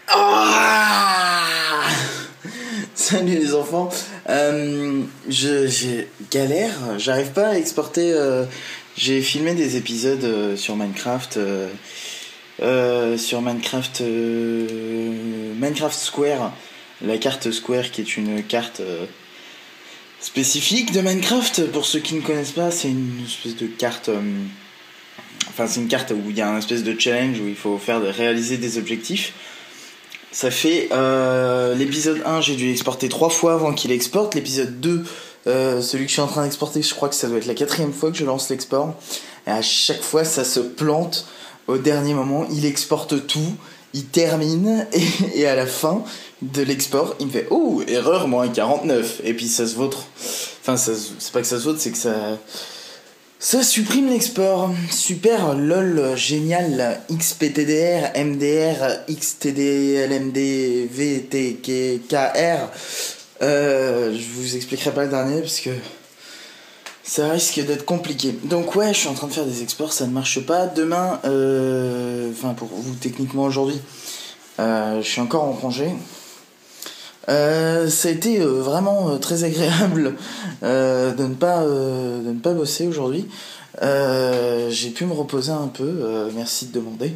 Ah Salut les enfants. J'ai galère, j'arrive pas à exporter. J'ai filmé des épisodes sur Minecraft. Minecraft Square, la carte Square qui est une carte spécifique de Minecraft. Pour ceux qui ne connaissent pas, c'est une espèce de carte. Enfin, c'est une carte où il y a un espèce de challenge où il faut réaliser des objectifs. Ça fait l'épisode 1, j'ai dû l'exporter 3 fois avant qu'il exporte. L'épisode 2, celui que je suis en train d'exporter, je crois que ça doit être la 4e fois que je lance l'export. Et à chaque fois, ça se plante au dernier moment. Il exporte tout, il termine, et à la fin de l'export, il me fait « Oh, erreur, moins 49 !» Et puis ça se vautre. Enfin, c'est pas que ça se vautre, c'est que ça supprime l'export. Super, lol, génial, XPTDR, MDR, XTDLMD, VTKR. Je vous expliquerai pas le dernier parce que ça risque d'être compliqué. Donc ouais, je suis en train de faire des exports, ça ne marche pas. Demain, enfin pour vous techniquement aujourd'hui, je suis encore en congé. Ça a été vraiment très agréable de ne pas bosser aujourd'hui. J'ai pu me reposer un peu, merci de demander.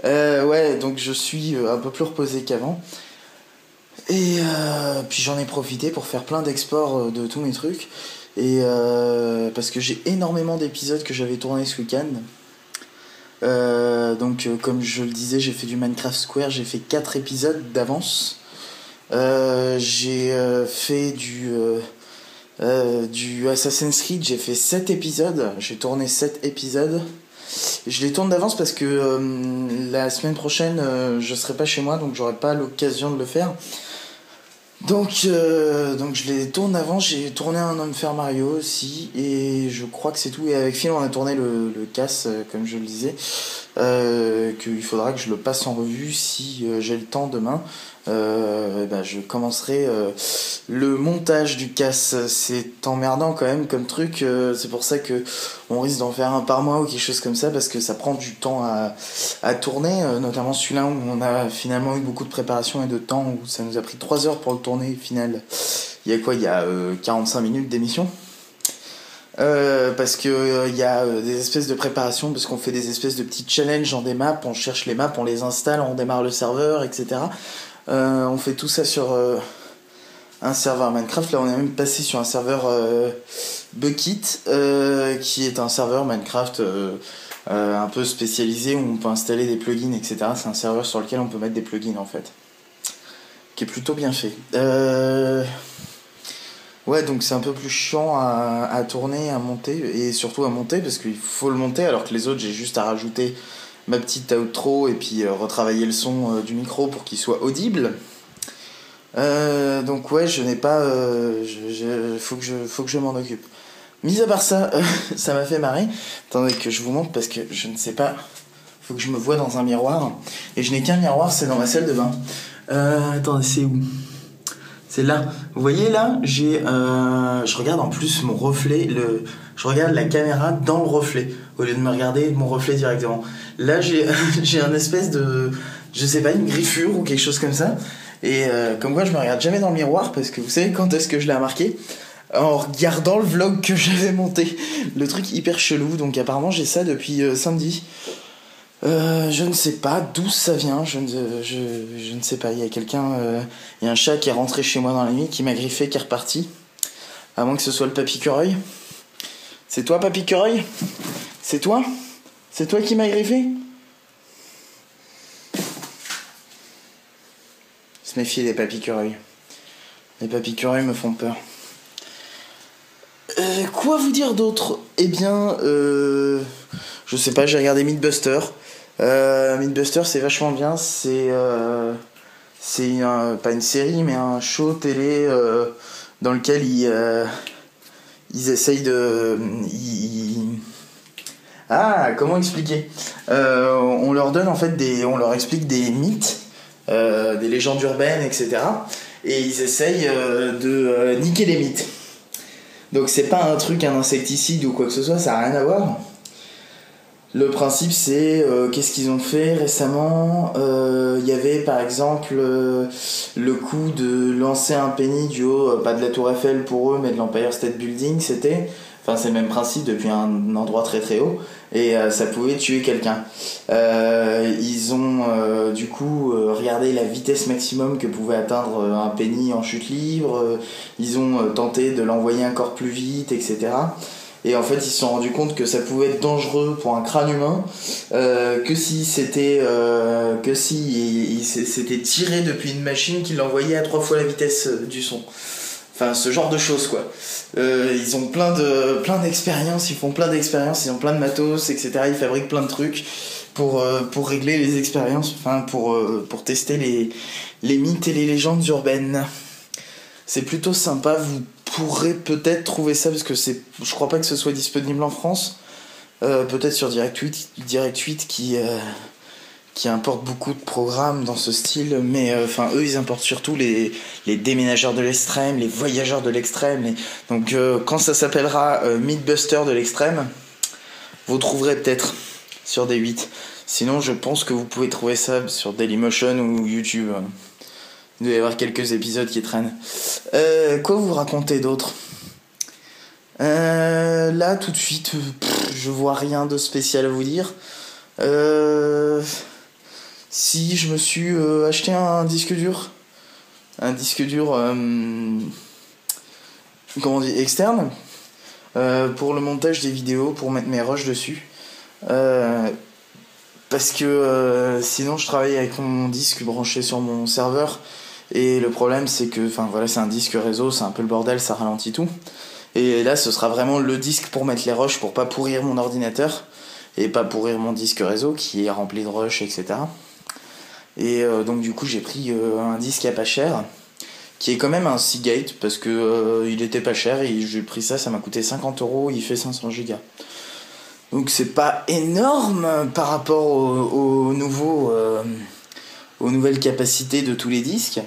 Ouais, donc je suis un peu plus reposé qu'avant. Et puis j'en ai profité pour faire plein d'exports de tous mes trucs. Et parce que j'ai énormément d'épisodes que j'avais tournés ce week-end. Donc comme je le disais, j'ai fait du Minecraft Square, j'ai fait 4 épisodes d'avance. J'ai fait du Assassin's Creed, j'ai fait 7 épisodes, j'ai tourné 7 épisodes. Je les tourne d'avance parce que la semaine prochaine je serai pas chez moi, donc j'aurai pas l'occasion de le faire. Donc je les tourne avant. J'ai tourné un Unfair Mario aussi, et je crois que c'est tout. Et avec Phil on a tourné le casse, comme je le disais, qu'il faudra que je le passe en revue si j'ai le temps demain. Je commencerai le montage du casse. C'est emmerdant quand même comme truc, c'est pour ça que on risque d'en faire un par mois ou quelque chose comme ça, parce que ça prend du temps à tourner, notamment celui-là où on a finalement eu beaucoup de préparation et de temps, où ça nous a pris 3 heures pour le tourner. Au final, il y a 45 minutes d'émission. Parce que il y a des espèces de préparation, parce qu'on fait des espèces de petits challenges dans des maps, on cherche les maps, on les installe, on démarre le serveur, etc. On fait tout ça sur un serveur Minecraft. Là on est même passé sur un serveur Bukkit, qui est un serveur Minecraft un peu spécialisé, où on peut installer des plugins, etc. C'est un serveur sur lequel on peut mettre des plugins en fait, qui est plutôt bien fait. Ouais, donc c'est un peu plus chiant à tourner, à monter, et surtout à monter, parce qu'il faut le monter, alors que les autres, j'ai juste à rajouter ma petite outro et puis retravailler le son du micro pour qu'il soit audible. Donc ouais, je n'ai pas... faut que je m'en occupe. Mis à part ça, ça m'a fait marrer. Attendez que je vous montre, parce que je ne sais pas... Faut que je me voie dans un miroir. Et je n'ai qu'un miroir, c'est dans ma salle de bain. Attendez, c'est où ? C'est là. Vous voyez là, je regarde en plus mon reflet, je regarde la caméra dans le reflet au lieu de me regarder mon reflet directement. Là, j'ai un espèce de, je sais pas, une griffure ou quelque chose comme ça. Et comme quoi, je me regarde jamais dans le miroir, parce que vous savez quand est-ce que je l'ai remarqué ? En regardant le vlog que j'avais monté. Le truc hyper chelou. Donc apparemment, j'ai ça depuis samedi. Je ne sais pas d'où ça vient, je ne sais pas. Il y a quelqu'un, il y a un chat qui est rentré chez moi dans la nuit, qui m'a griffé, qui est reparti. À moins que ce soit le Papy Quereuil. C'est toi, Papy Quereuil ? C'est toi ? C'est toi qui m'as griffé ? Se méfier des Papy Quereuil. Les Papy Quereuil me font peur. Quoi vous dire d'autre ? Eh bien, je sais pas, j'ai regardé Mythbuster. Mythbuster, c'est vachement bien. C'est pas une série, mais un show télé dans lequel ils essayent de... comment expliquer ? On leur donne en fait on leur explique des mythes, des légendes urbaines, etc. Et ils essayent de niquer les mythes. Donc c'est pas un insecticide ou quoi que ce soit, ça a rien à voir. Le principe, c'est qu'est-ce qu'ils ont fait récemment. Il y avait par exemple le coup de lancer un penny du haut, pas de la Tour Eiffel pour eux, mais de l'Empire State Building, c'était. Enfin, c'est le même principe depuis un endroit très très haut, et ça pouvait tuer quelqu'un. Ils ont du coup regardé la vitesse maximum que pouvait atteindre un penny en chute libre. Ils ont tenté de l'envoyer encore plus vite, etc. Et en fait, ils se sont rendus compte que ça pouvait être dangereux pour un crâne humain que si c'était il s'était tiré depuis une machine qui l'envoyait à 3 fois la vitesse du son. Enfin, ce genre de choses, quoi. Ils ont plein d'expériences, ils font plein d'expériences, ils ont plein de matos, etc. Ils fabriquent plein de trucs pour régler les expériences, enfin pour tester les mythes et les légendes urbaines. C'est plutôt sympa, vous pourrez peut-être trouver ça, parce que je crois pas que ce soit disponible en France. Peut-être sur Direct8 qui importe beaucoup de programmes dans ce style, mais eux ils importent surtout les déménageurs de l'extrême, les voyageurs de l'extrême, donc quand ça s'appellera Mythbuster de l'extrême, vous trouverez peut-être sur D8. Sinon je pense que vous pouvez trouver ça sur Dailymotion ou YouTube. Il doit y avoir quelques épisodes qui traînent. Quoi vous raconter d'autre ? Là tout de suite je vois rien de spécial à vous dire. Si je me suis acheté un disque dur comment on dit, externe, pour le montage des vidéos, pour mettre mes rushs dessus, parce que sinon je travaille avec mon disque branché sur mon serveur, et le problème c'est que c'est un disque réseau, c'est un peu le bordel, ça ralentit tout, et là ce sera vraiment le disque pour mettre les rushs, pour pas pourrir mon ordinateur et pas pourrir mon disque réseau qui est rempli de rushs, etc. Et donc du coup j'ai pris un disque à pas cher, qui est quand même un Seagate, parce que il était pas cher, et j'ai pris ça m'a coûté 50€, il fait 500 Go. Donc c'est pas énorme par rapport aux nouvelles capacités de tous les disques.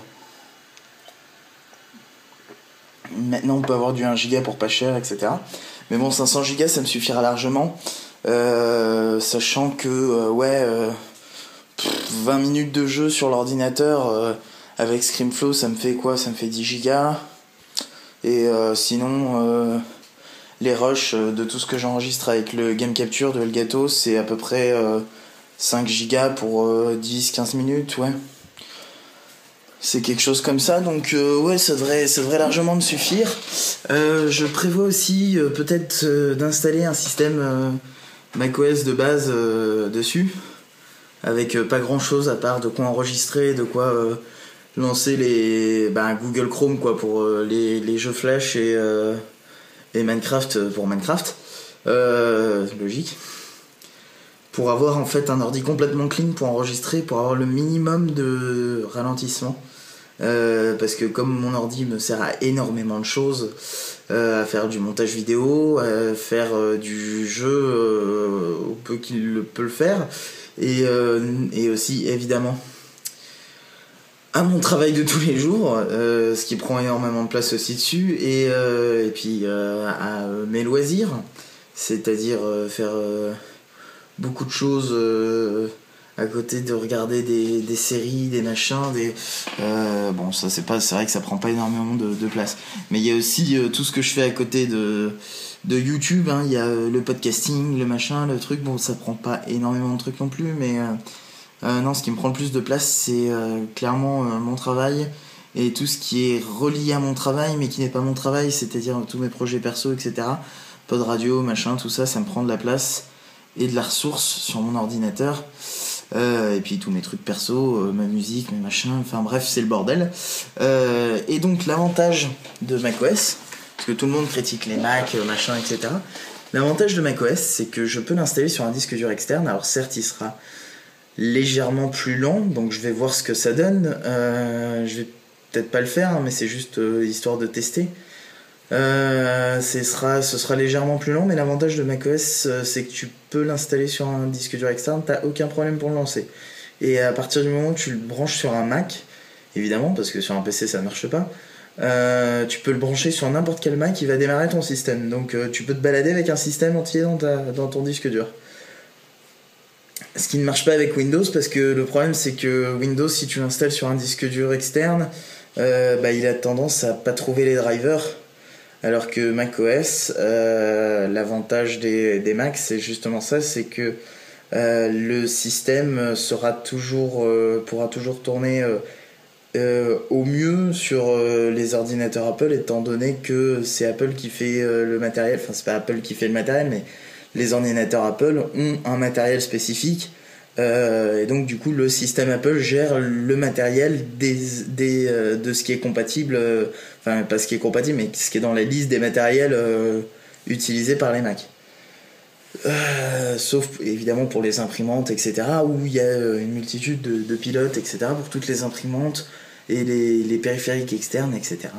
Maintenant on peut avoir du 1 Go pour pas cher, etc. Mais bon, 500 Go ça me suffira largement, sachant que 20 minutes de jeu sur l'ordinateur avec ScreamFlow, ça me fait quoi ? Ça me fait 10 Go. Et sinon, les rushs de tout ce que j'enregistre avec le Game Capture de Elgato, c'est à peu près 5 Go pour 10-15 minutes, ouais. C'est quelque chose comme ça, donc ça devrait largement me suffire. Je prévois aussi peut-être d'installer un système macOS de base dessus, avec pas grand chose à part de quoi enregistrer, de quoi lancer Google Chrome quoi, pour les jeux Flash et Minecraft pour Minecraft, logique, pour avoir en fait un ordi complètement clean pour enregistrer, pour avoir le minimum de ralentissement, parce que comme mon ordi me sert à énormément de choses, à faire du montage vidéo, à faire du jeu au peu qu'il peut le faire, et aussi évidemment à mon travail de tous les jours, ce qui prend énormément de place aussi dessus, et puis à mes loisirs, c'est-à-dire faire beaucoup de choses à côté de regarder des séries, des machins, ça c'est vrai que ça prend pas énormément de place, mais il y a aussi tout ce que je fais à côté de YouTube, hein. Il y a le podcasting, le machin, le truc, bon ça prend pas énormément de trucs non plus, mais non, ce qui me prend le plus de place, c'est clairement mon travail, et tout ce qui est relié à mon travail mais qui n'est pas mon travail, c'est-à-dire tous mes projets perso, etc. Pod radio, machin, tout ça, ça me prend de la place et de la ressource sur mon ordinateur, et puis tous mes trucs perso, ma musique, mes machins, enfin bref, c'est le bordel. Et donc l'avantage de macOS, parce que tout le monde critique les Mac, machin, etc. L'avantage de macOS, c'est que je peux l'installer sur un disque dur externe. Alors certes, il sera légèrement plus lent, donc je vais voir ce que ça donne. Je vais peut-être pas le faire, hein, mais c'est juste histoire de tester. Ce sera légèrement plus lent, mais l'avantage de macOS, c'est que tu peux l'installer sur un disque dur externe, t'as aucun problème pour le lancer. Et à partir du moment où tu le branches sur un Mac, évidemment, parce que sur un PC ça ne marche pas, tu peux le brancher sur n'importe quel Mac, il va démarrer ton système. Donc tu peux te balader avec un système entier dans ton disque dur. Ce qui ne marche pas avec Windows, parce que le problème c'est que Windows, si tu l'installes sur un disque dur externe, il a tendance à pas trouver les drivers, alors que macOS, l'avantage des Macs, c'est justement ça, c'est que le système pourra toujours tourner au mieux sur les ordinateurs Apple, étant donné que c'est Apple qui fait le matériel. Enfin, c'est pas Apple qui fait le matériel, mais les ordinateurs Apple ont un matériel spécifique, et donc du coup le système Apple gère le matériel de ce qui est compatible, enfin pas ce qui est compatible, mais ce qui est dans la liste des matériels utilisés par les Mac. Sauf évidemment pour les imprimantes, etc., où il y a une multitude de pilotes, etc., pour toutes les imprimantes et les périphériques externes, etc.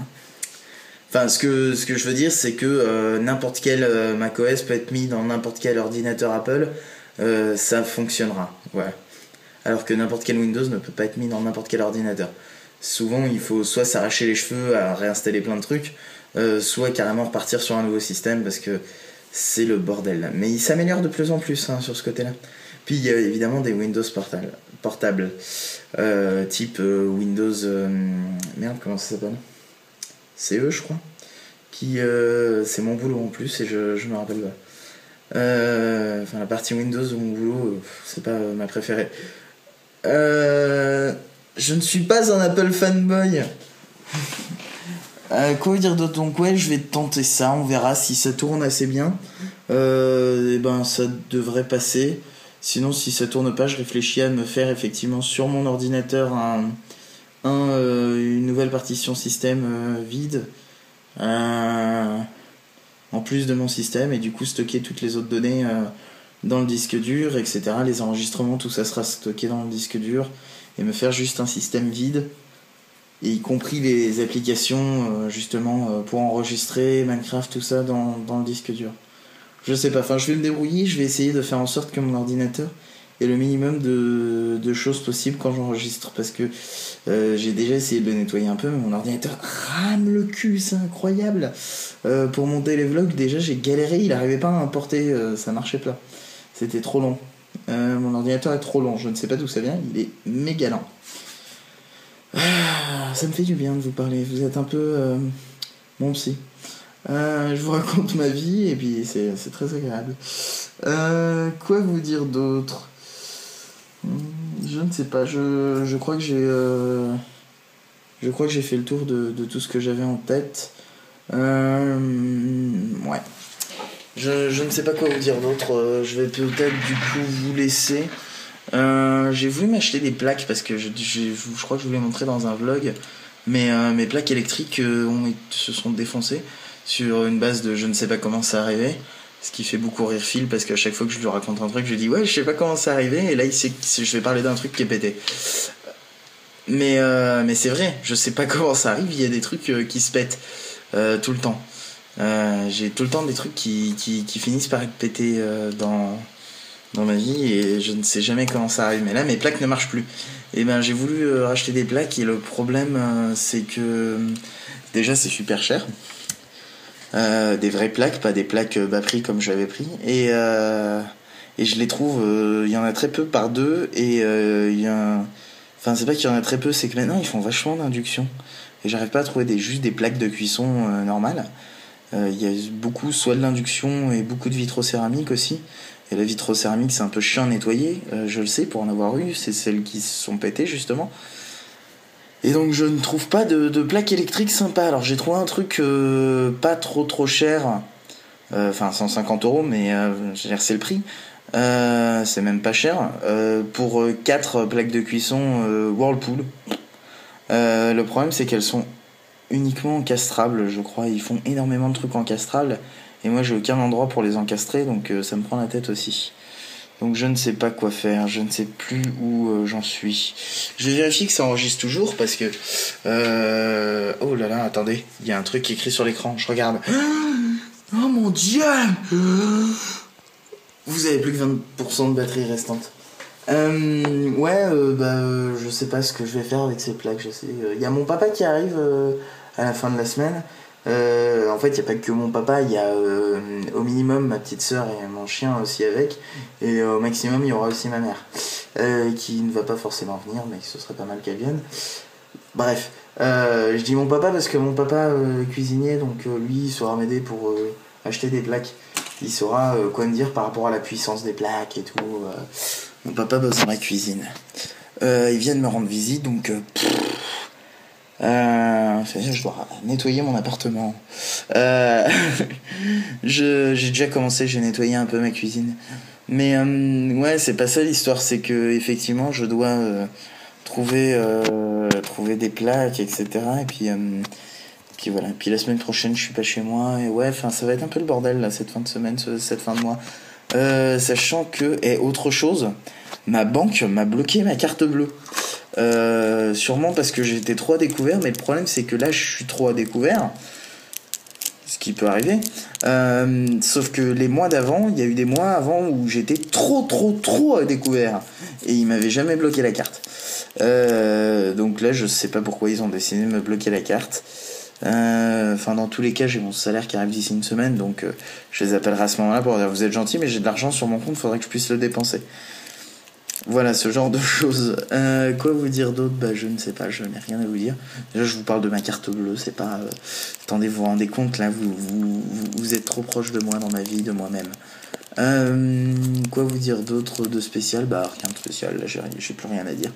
Enfin, ce que je veux dire, c'est que n'importe quel macOS peut être mis dans n'importe quel ordinateur Apple, ça fonctionnera. Voilà. Alors que n'importe quel Windows ne peut pas être mis dans n'importe quel ordinateur. Souvent, il faut soit s'arracher les cheveux à réinstaller plein de trucs, soit carrément repartir sur un nouveau système, parce que c'est le bordel. Mais il s'améliore de plus en plus sur ce côté-là. Puis il y a évidemment des Windows portables, type Windows... merde, comment ça s'appelle ? CE, je crois. C'est mon boulot en plus, et je me rappelle pas. La partie Windows de mon boulot, c'est pas ma préférée. Je ne suis pas un Apple fanboy. Quoi vous dire d'autre? Donc ouais, je vais tenter ça, on verra si ça tourne assez bien. Ça devrait passer. Sinon, si ça tourne pas, je réfléchis à me faire effectivement sur mon ordinateur une nouvelle partition système vide, en plus de mon système, et du coup stocker toutes les autres données dans le disque dur, etc. Les enregistrements, tout ça sera stocké dans le disque dur, et me faire juste un système vide, et y compris les applications justement pour enregistrer Minecraft, tout ça dans le disque dur. Je sais pas, je vais me débrouiller, je vais essayer de faire en sorte que mon ordinateur ait le minimum de choses possibles quand j'enregistre, parce que j'ai déjà essayé de le nettoyer un peu, mais mon ordinateur rame le cul, c'est incroyable. Pour monter les vlogs, déjà j'ai galéré, il arrivait pas à importer, ça marchait pas, c'était trop long. Mon ordinateur est trop long, je ne sais pas d'où ça vient, il est méga lent. Ça me fait du bien de vous parler, vous êtes un peu mon psy. Je vous raconte ma vie, et puis c'est très agréable. Quoi vous dire d'autre? Je ne sais pas, je crois que j'ai fait le tour de tout ce que j'avais en tête. Ouais. Je ne sais pas quoi vous dire d'autre. Je vais peut-être du coup vous laisser. J'ai voulu m'acheter des plaques, parce que je crois que je vous l'ai montré dans un vlog, mais mes plaques électriques se sont défoncées sur une base de je ne sais pas comment ça arrivé, ce qui fait beaucoup rire Phil, parce qu'à chaque fois que je lui raconte un truc, je lui dis ouais, je sais pas comment ça arrivé, et là je vais parler d'un truc qui est pété. Mais c'est vrai, je sais pas comment ça arrive, il y a des trucs qui se pètent tout le temps. J'ai tout le temps des trucs qui finissent par être pétés dans ma vie, et je ne sais jamais comment ça arrive. Mais là, mes plaques ne marchent plus. Et j'ai voulu racheter des plaques, et le problème c'est que déjà c'est super cher. Des vraies plaques, pas des plaques bas prix comme j'avais pris, et je les trouve, il y en a très peu par deux, et c'est pas qu'il y en a très peu, c'est que maintenant ils font vachement d'induction, et j'arrive pas à trouver juste des plaques de cuisson normales. Il y a beaucoup soit de l'induction et beaucoup de vitrocéramique aussi, et la vitrocéramique c'est un peu chiant à nettoyer, je le sais pour en avoir eu, c'est celles qui se sont pétées justement. Et donc je ne trouve pas de plaque électrique sympa. Alors j'ai trouvé un truc pas trop cher, 150€, mais j'ai versé le prix. C'est même pas cher, pour 4 plaques de cuisson Whirlpool. Le problème c'est qu'elles sont uniquement encastrables, je crois. Ils font énormément de trucs encastrables, et moi j'ai aucun endroit pour les encastrer, donc ça me prend la tête aussi. Donc je ne sais pas quoi faire, je ne sais plus où j'en suis. Je vérifie que ça enregistre toujours, parce que... Oh là là, attendez, il y a un truc écrit sur l'écran, je regarde. Oh mon dieu! Vous avez plus que 20% de batterie restante. Je sais pas ce que je vais faire avec ces plaques, je sais. Il y a mon papa qui arrive à la fin de la semaine. En fait, il n'y a pas que mon papa, il y a au minimum ma petite sœur et mon chien aussi avec. Et au maximum, il y aura aussi ma mère, qui ne va pas forcément venir, mais ce serait pas mal qu'elle vienne. Bref, je dis mon papa parce que mon papa est cuisinier, donc lui, il saura m'aider pour acheter des plaques. Il saura quoi me dire par rapport à la puissance des plaques et tout. Mon papa bosse dans la cuisine. Ils viennent me rendre visite, donc je dois nettoyer mon appartement. J'ai déjà commencé, j'ai nettoyé un peu ma cuisine. Mais ouais, c'est pas ça l'histoire, c'est que effectivement, je dois trouver des plaques, etc. Et puis voilà. Puis la semaine prochaine, je suis pas chez moi. Et ouais, enfin, ça va être un peu le bordel là cette fin de semaine, cette fin de mois. Sachant que, et autre chose, ma banque m'a bloqué ma carte bleue. Sûrement parce que j'étais trop à découvert, mais le problème c'est que là je suis trop à découvert, ce qui peut arriver. Sauf que les mois d'avant, il y a eu des mois avant où j'étais trop à découvert et ils m'avaient jamais bloqué la carte. Donc là je sais pas pourquoi ils ont décidé de me bloquer la carte. Enfin dans tous les cas j'ai mon salaire qui arrive d'ici une semaine, donc je les appellerai à ce moment là pour dire vous êtes gentils mais j'ai de l'argent sur mon compte, faudrait que je puisse le dépenser. Voilà, ce genre de choses. Quoi vous dire d'autre? Bah je ne sais pas, je n'ai rien à vous dire. Déjà je vous parle de ma carte bleue, c'est pas... Attendez, vous vous rendez compte là, vous êtes trop proche de moi dans ma vie, de moi-même. Quoi vous dire d'autre de spécial? Bah rien de spécial, là j'ai plus rien à dire.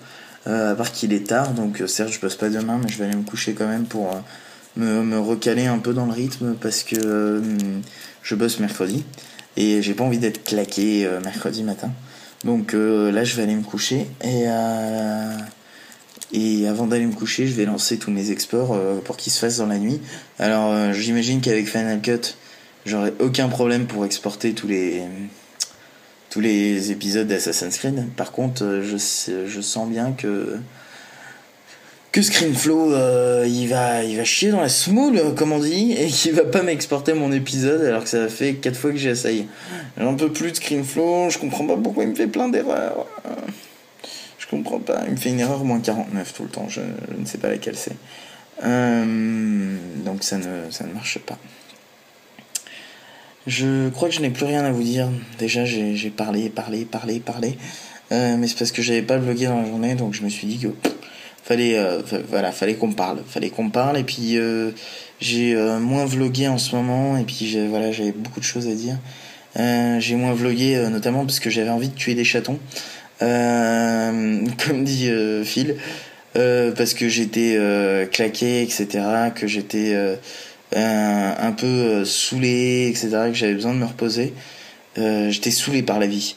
À part qu'il est tard, donc certes je bosse pas demain, mais je vais aller me coucher quand même pour me recaler un peu dans le rythme, parce que je bosse mercredi, et j'ai pas envie d'être claqué mercredi matin. Donc là je vais aller me coucher et avant d'aller me coucher je vais lancer tous mes exports pour qu'ils se fassent dans la nuit. Alors j'imagine qu'avec Final Cut j'aurai aucun problème pour exporter tous les épisodes d'Assassin's Creed. Par contre je sens bien que ScreenFlow il va chier dans la semoule comme on dit, et qu'il va pas m'exporter mon épisode alors que ça fait 4 fois que j'essaye. J'en peux plus de ScreenFlow, je comprends pas pourquoi il me fait plein d'erreurs. Je comprends pas, il me fait une erreur moins 49 tout le temps, je ne sais pas laquelle c'est. Donc ça ne marche pas. Je crois que je n'ai plus rien à vous dire. Déjà j'ai parlé. Mais c'est parce que j'avais pas vlogué dans la journée, donc je me suis dit que fallait qu'on parle, et puis j'ai moins vlogué en ce moment, et puis j'avais beaucoup de choses à dire. J'ai moins vlogué notamment parce que j'avais envie de tuer des chatons, comme dit Phil, parce que j'étais claqué, etc., que j'étais un peu saoulé, etc., que j'avais besoin de me reposer. J'étais saoulé par la vie.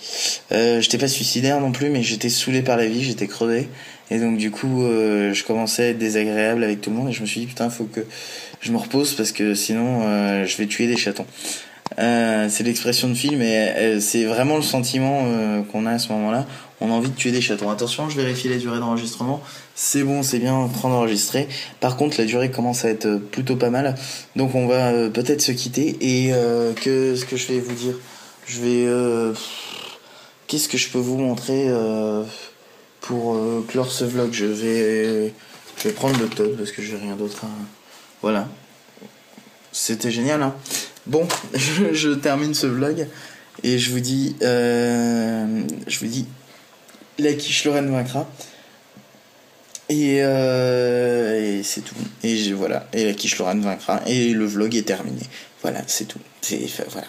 J'étais pas suicidaire non plus, mais j'étais saoulé par la vie, j'étais crevé. Et donc du coup, je commençais à être désagréable avec tout le monde, et je me suis dit putain, faut que je me repose parce que sinon je vais tuer des chatons. C'est l'expression de film, et c'est vraiment le sentiment qu'on a à ce moment-là. On a envie de tuer des chatons. Attention, je vérifie la durée d'enregistrement. C'est bon, c'est bien en train d'enregistrer. Par contre, la durée commence à être plutôt pas mal. Donc on va peut-être se quitter. Et ce que je vais vous dire, qu'est-ce que je peux vous montrer pour clore ce vlog? Je vais prendre le top parce que j'ai rien d'autre à... Voilà. C'était génial, hein. Bon, je termine ce vlog et je vous dis la quiche Lorraine vaincra, et c'est tout. Et voilà, et la quiche Lorraine vaincra, et le vlog est terminé. Voilà, c'est tout. Voilà.